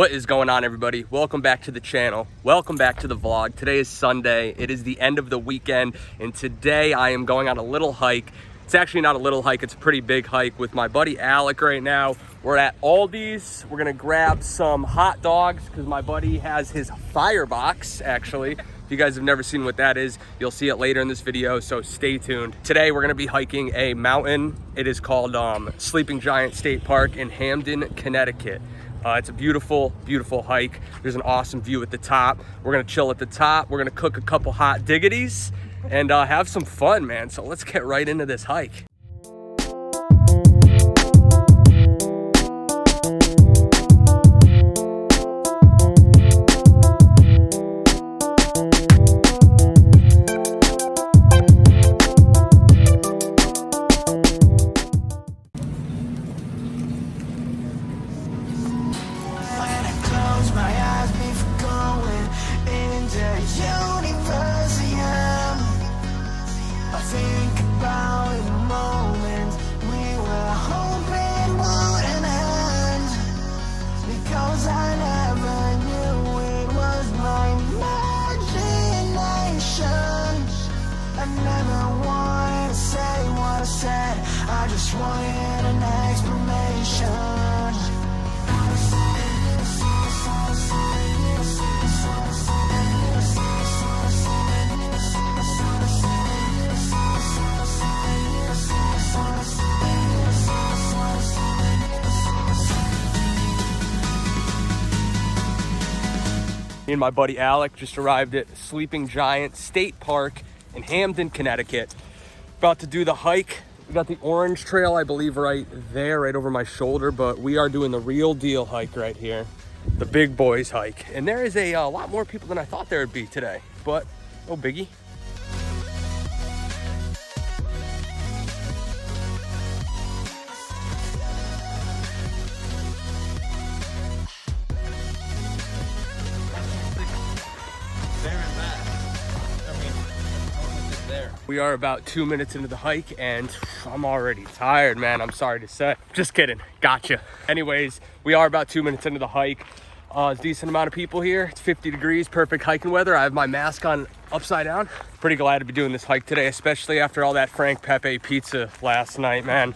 What is going on, everybody? Welcome back to the channel. Welcome back to the vlog. Today is Sunday. It is the end of the weekend, and today I am going on a little hike. It's actually not a little hike, it's a pretty big hike with my buddy Alec right now. We're at Aldi's. We're gonna grab some hot dogs because my buddy has his Firebox, actually. If you guys have never seen what that is, you'll see it later in this video, so stay tuned. Today we're gonna be hiking a mountain. It is called Sleeping Giant State Park in Hamden, Connecticut. It's a beautiful, beautiful hike. There's an awesome view at the top. We're gonna chill at the top. We're gonna cook a couple hot diggities and have some fun, man. So let's get right into this hike. I just wanted an explanation. Me and my buddy Alec just arrived at Sleeping Giant State Park in Hamden, Connecticut. About to do the hike. We got the orange trail, I believe, right there, right over my shoulder, but we are doing the real deal hike right here, the big boys hike. And there is a lot more people than I thought there would be today, but no biggie. We are about 2 minutes into the hike and I'm already tired, man. I'm sorry to say. Just kidding. Gotcha. Anyways, we are about 2 minutes into the hike. A decent amount of people here. It's 50 degrees, perfect hiking weather. I have my mask on upside down. Pretty glad to be doing this hike today, especially after all that Frank Pepe pizza last night, man.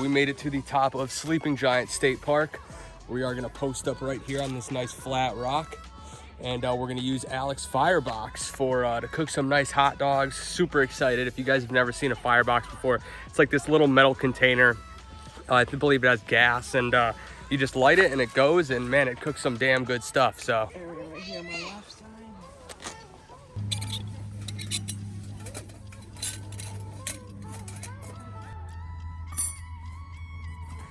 Made it to the top of Sleeping Giant State Park. We are gonna post up right here on this nice flat rock, and we're gonna use Alec's Firebox for to cook some nice hot dogs. Super excited. If you guys have never seen a Firebox before, it's like this little metal container. I believe it has gas, and you just light it and it goes, and man, it cooks some damn good stuff. So Right here on my left side.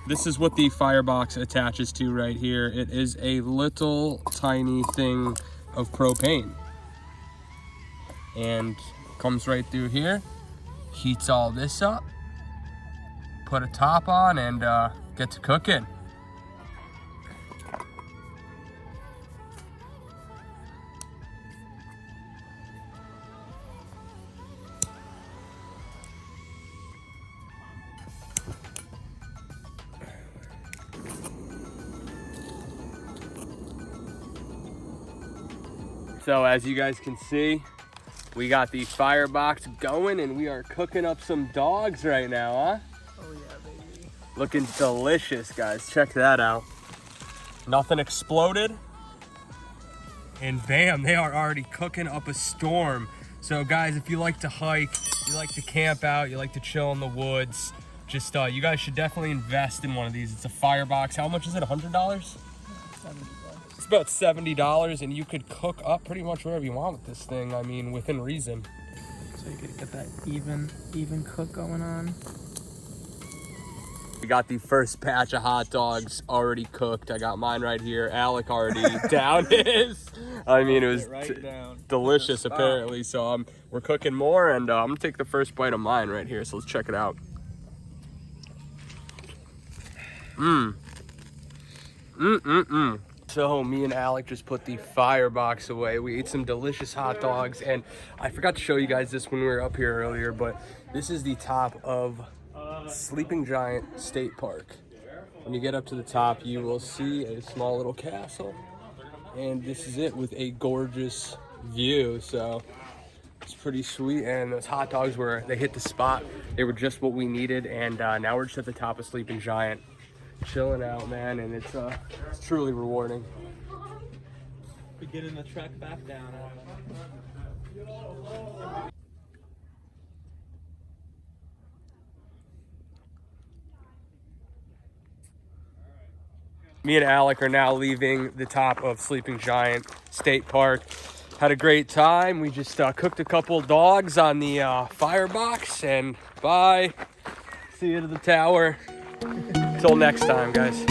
this is what the Firebox attaches to right here. It is a little tiny thing of propane, and comes right through here, heats all this up, put a top on, and get to cooking. So as you guys can see, we got the Firebox going and we are cooking up some dogs right now, huh? Oh yeah, baby. Looking delicious, guys. Check that out. Nothing exploded. And bam, they are already cooking up a storm. So guys, if you like to hike, you like to camp out, you like to chill in the woods, just you guys should definitely invest in one of these. It's a Firebox. How much is it? $100? $70. It's about $70, and you could cook up pretty much whatever you want with this thing. I mean, within reason. So you could get that even cook going on. We got the first batch of hot dogs already cooked. I got mine right here. Alec already down his. I mean, it was delicious apparently. So we're cooking more, and I'm gonna take the first bite of mine right here. So let's check it out. So me and Alec just put the Firebox away. We ate some delicious hot dogs, and I forgot to show you guys this when we were up here earlier, but this is the top of Sleeping Giant State Park. When you get up to the top, you will see a small little castle, and this is it with a gorgeous view. So it's pretty sweet, and those hot dogs they hit the spot. They were just what we needed, and now we're just at the top of Sleeping Giant, chilling out, man, and it's truly rewarding. Beginning the trek back down. Me and Alec are now leaving the top of Sleeping Giant State Park. Had a great time. We just cooked a couple dogs on the Firebox, and bye. See you to the tower. Till next time, guys.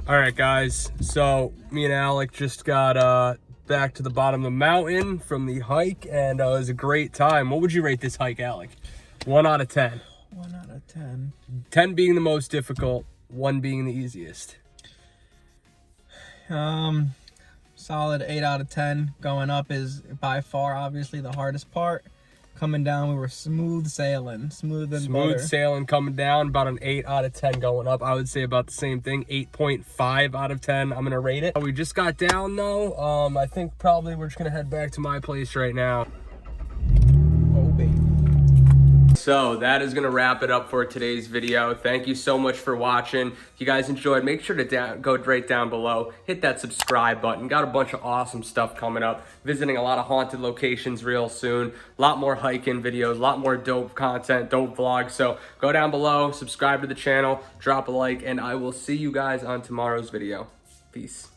All right, guys, so me and Alec just got back to the bottom of the mountain from the hike, and it was a great time. What would you rate this hike, Alec? 1 out of 10. 1 out of 10. 10 being the most difficult, 1 being the easiest. Solid 8 out of 10. Going up is by far obviously the hardest part. Coming down, we were smooth sailing, smooth sailing coming down. About an 8 out of 10 going up. I would say about the same thing. 8.5 out of 10. I'm gonna rate it. We just got down though. I think probably we're just gonna head back to my place right now. Oh, baby. So that is gonna wrap it up for today's video. Thank you so much for watching. If you guys enjoyed, make sure to go right down below, hit that subscribe button. Got a bunch of awesome stuff coming up. Visiting a lot of haunted locations real soon. A lot more hiking videos, a lot more dope content, dope vlogs. So go down below, subscribe to the channel, drop a like, and I will see you guys on tomorrow's video. Peace.